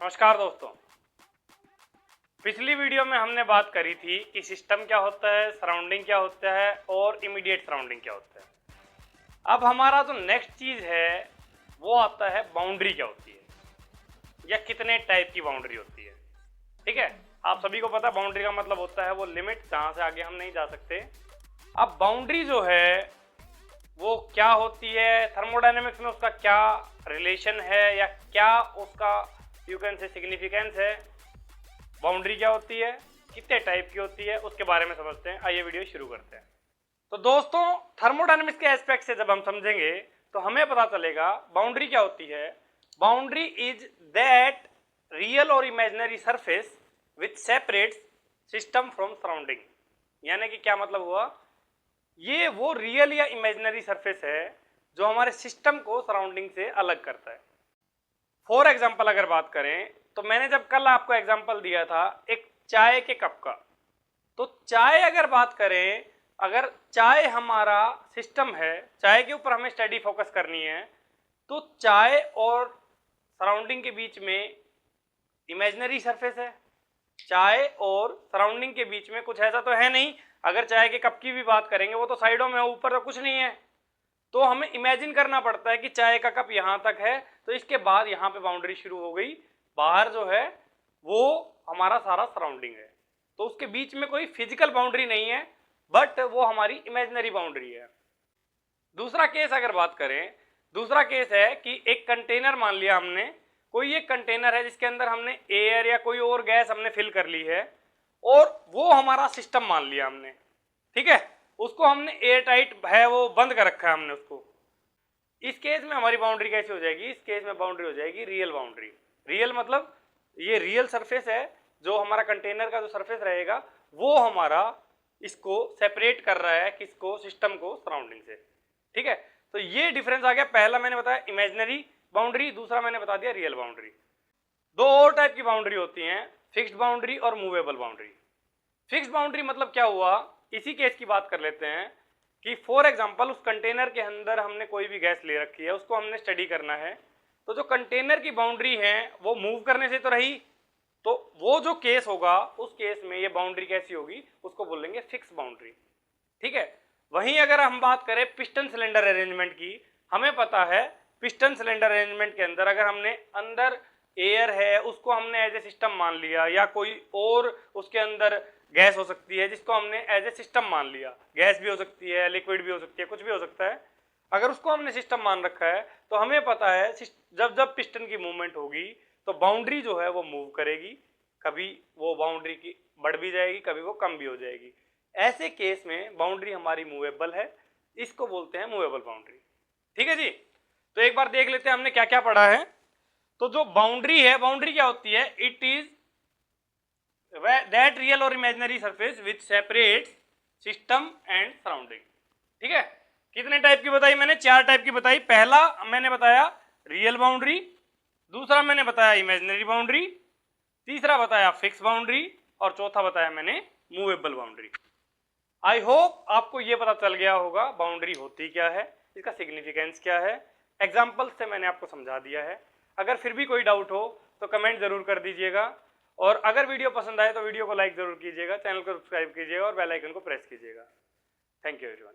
नमस्कार दोस्तों। पिछली वीडियो में हमने बात करी थी कि सिस्टम क्या होता है, सराउंडिंग क्या होता है और इमीडिएट सराउंडिंग क्या होता है। अब हमारा जो नेक्स्ट चीज़ है वो आता है बाउंड्री क्या होती है या कितने टाइप की बाउंड्री होती है। ठीक है, आप सभी को पता है बाउंड्री का मतलब होता है वो लिमिट जहाँ से आगे हम नहीं जा सकते। अब बाउंड्री जो है वो क्या होती है, थर्मोडायनेमिक्स में उसका क्या रिलेशन है या क्या उसका यू कैन से सिग्निफिकेंस है, बाउंड्री क्या होती है, कितने टाइप की होती है, उसके बारे में समझते हैं। आइए वीडियो शुरू करते हैं। तो दोस्तों, थर्मोडायनेमिक्स के एस्पेक्ट से जब हम समझेंगे तो हमें पता चलेगा बाउंड्री क्या होती है। बाउंड्री इज दैट रियल और imaginary surface which separates system from surrounding. यानी कि क्या मतलब हुआ, ये वो रियल या इमेजिनरी सरफेस है जो हमारे सिस्टम को सराउंडिंग से अलग करता है। फॉर एग्जाम्पल अगर बात करें तो मैंने जब कल आपको एग्जाम्पल दिया था एक चाय के कप का, तो चाय अगर बात करें, अगर चाय हमारा सिस्टम है, चाय के ऊपर हमें स्टडी फोकस करनी है, तो चाय और सराउंडिंग के बीच में इमेजिनरी सरफेस है। चाय और सराउंडिंग के बीच में कुछ ऐसा तो है नहीं। अगर चाय के कप की भी बात करेंगे वो तो साइडों में, ऊपर तो कुछ नहीं है। तो हमें इमेजिन करना पड़ता है कि चाय का कप यहाँ तक है, तो इसके बाद यहाँ पे बाउंड्री शुरू हो गई, बाहर जो है वो हमारा सारा सराउंडिंग है। तो उसके बीच में कोई फिजिकल बाउंड्री नहीं है, बट वो हमारी इमेजिनरी बाउंड्री है। दूसरा केस अगर बात करें, दूसरा केस है कि एक कंटेनर मान लिया हमने, कोई एक कंटेनर है जिसके अंदर हमने एयर या कोई और गैस हमने फिल कर ली है और वो हमारा सिस्टम मान लिया हमने। ठीक है, उसको हमने एयर टाइट है वो बंद कर रखा है हमने उसको। इस केस में हमारी बाउंड्री कैसे हो जाएगी, इस केस में बाउंड्री हो जाएगी रियल बाउंड्री। रियल मतलब ये रियल सरफेस है, जो हमारा कंटेनर का जो सरफेस रहेगा वो हमारा इसको सेपरेट कर रहा है, किसको, सिस्टम को सराउंडिंग से। ठीक है, तो ये डिफरेंस आ गया। पहला मैंने बताया इमेजिनरी बाउंड्री, दूसरा मैंने बता दिया रियल बाउंड्री। दो और टाइप की बाउंड्री होती हैं, फिक्स्ड बाउंड्री और मूवेबल बाउंड्री। फिक्स्ड बाउंड्री मतलब क्या हुआ, इसी केस की बात कर लेते हैं कि फॉर एग्जांपल उस कंटेनर के अंदर हमने कोई भी गैस ले रखी है, उसको हमने स्टडी करना है, तो जो कंटेनर की बाउंड्री है वो मूव करने से तो रही, तो वो जो केस होगा उस केस में ये बाउंड्री कैसी होगी, उसको बोलेंगे फिक्स बाउंड्री। ठीक है, वहीं अगर हम बात करें पिस्टन सिलेंडर अरेंजमेंट की, हमें पता है पिस्टन सिलेंडर अरेंजमेंट के अंदर अगर हमने अंदर एयर है उसको हमने एज ए सिस्टम मान लिया, या कोई और उसके अंदर गैस हो सकती है जिसको हमने एज ए सिस्टम मान लिया, गैस भी हो सकती है, लिक्विड भी हो सकती है, कुछ भी हो सकता है, अगर उसको हमने सिस्टम मान रखा है तो हमें पता है जब जब पिस्टन की मूवमेंट होगी तो बाउंड्री जो है वो मूव करेगी, कभी वो बाउंड्री की बढ़ भी जाएगी, कभी वो कम भी हो जाएगी। ऐसे केस में बाउंड्री हमारी मूवेबल है, इसको बोलते हैं मूवेबल बाउंड्री। ठीक है जी, तो एक बार देख लेते हैं हमने क्या क्या पढ़ा है। तो जो बाउंड्री है, बाउंड्री क्या होती है, इट इज दैट रियल और imaginary surface which separates system and surrounding. ठीक है, कितने टाइप की बताई मैंने, चार टाइप की बताई। पहला मैंने बताया रियल बाउंड्री, दूसरा मैंने बताया इमेजिनरी बाउंड्री, तीसरा बताया फिक्स बाउंड्री और चौथा बताया मैंने मूवेबल बाउंड्री। आई होप आपको ये पता चल गया होगा बाउंड्री होती क्या है, इसका सिग्निफिकेंस क्या है। एग्जाम्पल से मैंने आपको समझा दिया है। अगर फिर भी कोई डाउट हो तो कमेंट जरूर कर दीजिएगा, और अगर वीडियो पसंद आए तो वीडियो को लाइक जरूर कीजिएगा, चैनल को सब्सक्राइब कीजिएगा और बेल आइकन को प्रेस कीजिएगा। Thank you everyone.